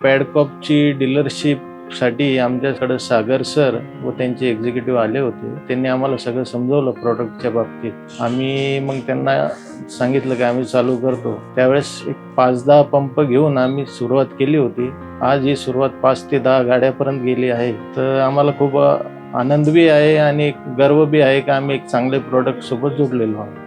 पॅडकॉपची डीलरशिपसाठी आमच्याकडे सागर सर व त्यांचे एक्झिक्युटिव्ह आले होते. त्यांनी आम्हाला सगळं समजवलं प्रोडक्टच्या बाबतीत. आम्ही मग त्यांना सांगितलं की आम्ही चालू करतो. त्यावेळेस एक 5-10 पंप घेऊन आम्ही सुरुवात केली होती. आज ही सुरुवात 5 ते 10 गाड्यापर्यंत गेली आहे. तर आम्हाला खूप आनंद बी आहे आणि एक गर्व बी आहे की आम्ही एक चांगले प्रोडक्ट सोबत जोडलेलो आहोत.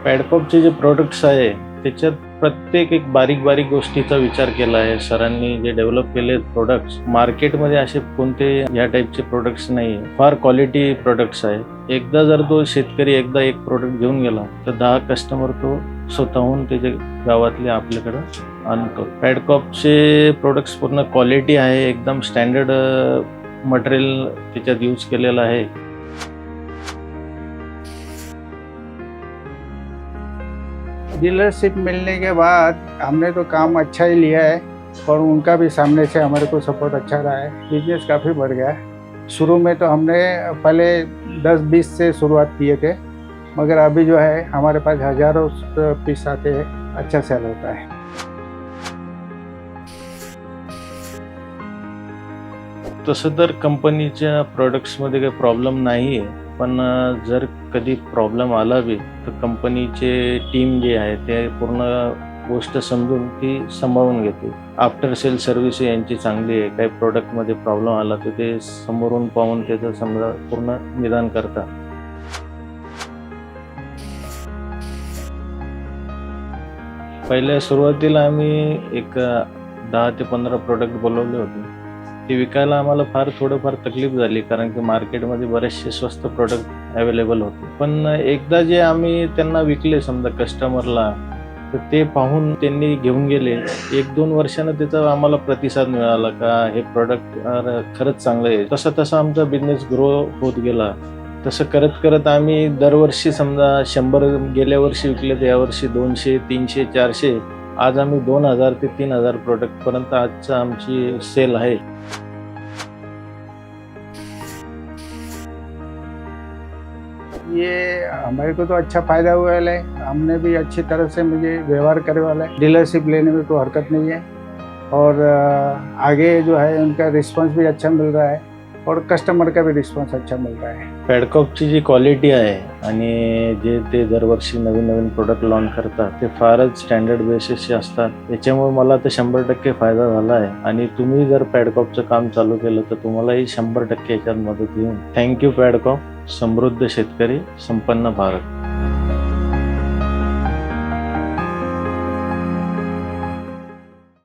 पॅडकॉपचे जे प्रोडक्ट्स आहे त्याच्यात प्रत्येक एक बारीक बारीक गोष्टीचा विचार केला आहे. सरांनी जे डेव्हलप केले प्रोडक्ट्स, मार्केटमध्ये असे कोणते या टाईपचे प्रोडक्ट्स नाही आहे. फार क्वालिटी प्रोडक्ट्स आहे. एकदा जर तो शेतकरी एकदा एक प्रोडक्ट घेऊन गेला तर 10 कस्टमर तो स्वतःहून त्याचे गावातले आपल्याकडं आणतो. पॅडकॉपचे प्रोडक्ट्स पूर्ण क्वालिटी आहे, एकदम स्टँडर्ड मटेरियल त्याच्यात यूज केलेलं आहे. डीलरशिप मिलने के बाद हमने तो काम अच्छा ही लिया है और उनका भी सामने से हमारे को सपोर्ट अच्छा रहा है। बिजनेस काफ़ी बढ़ गया है। शुरू में तो हमने पहले 10-20 से शुरुआत किए थे, मगर अभी जो है हमारे पास हज़ारों पीस आते हैं, अच्छा सेल होता है। तसं तर कंपनीच्या प्रोडक्ट्समध्ये काही प्रॉब्लेम नाही आहे, पण जर कधी प्रॉब्लेम आला बी तर कंपनीचे टीम जे आहे ते पूर्ण गोष्ट समजून ती सांभाळून घेते. आफ्टर सेल सर्व्हिस यांची चांगली आहे. काही प्रोडक्टमध्ये प्रॉब्लेम आला तर ते समोरून पाहून त्याचं समजा पूर्ण निदान करतात. पहिल्या सुरुवातीला आम्ही एक 10 ते 15 प्रोडक्ट बोलवले होते. ते विकायला आम्हाला थोडंफार तकलीफ झाली, कारण की मार्केटमध्ये बरेचसे स्वस्त प्रोडक्ट अवेलेबल होते. पण एकदा जे आम्ही त्यांना विकले समजा कस्टमरला, तर ते पाहून त्यांनी घेऊन गेले. 1-2 वर्षानं त्याचा आम्हाला प्रतिसाद मिळाला का हे प्रोडक्ट खरंच चांगलं आहे. तसा आमचा बिझनेस ग्रो होत गेला. तसं करत आम्ही दरवर्षी समजा 100 गेल्या वर्षी विकले तर यावर्षी 200, 300, 400, आज आम्ही 2000 ते 3000 प्रोडक्टपर्यंत आजचं आमची सेल आहे. ये हमारे को तो अच्छा फ़ायदा हुआ है। हमने भी अच्छी तरह से मुझे व्यवहार करे वाला है। डीलरशिप लेने में कोई हरकत नहीं है और आगे जो है उनका रिस्पांस भी अच्छा मिल रहा है और कस्टमर का भी रिस्पांस अच्छा मिल रहा है। पॅडकॉपची जी क्वालिटी आहे आणि जे ते दरवर्षी नवीन प्रोडक्ट लॉन्च करतात ते फारच स्टँडर्ड बेसिसचे असतात. त्याच्यामुळे मला तर 100% फायदा झाला आहे आणि तुम्ही जर पॅडकॉपचं काम चालू केलं तर तुम्हालाही 100% याच्यात मदत होईल. थँक्यू पॅडकॉप. समृद्ध शेतकरी, संपन्न भारत.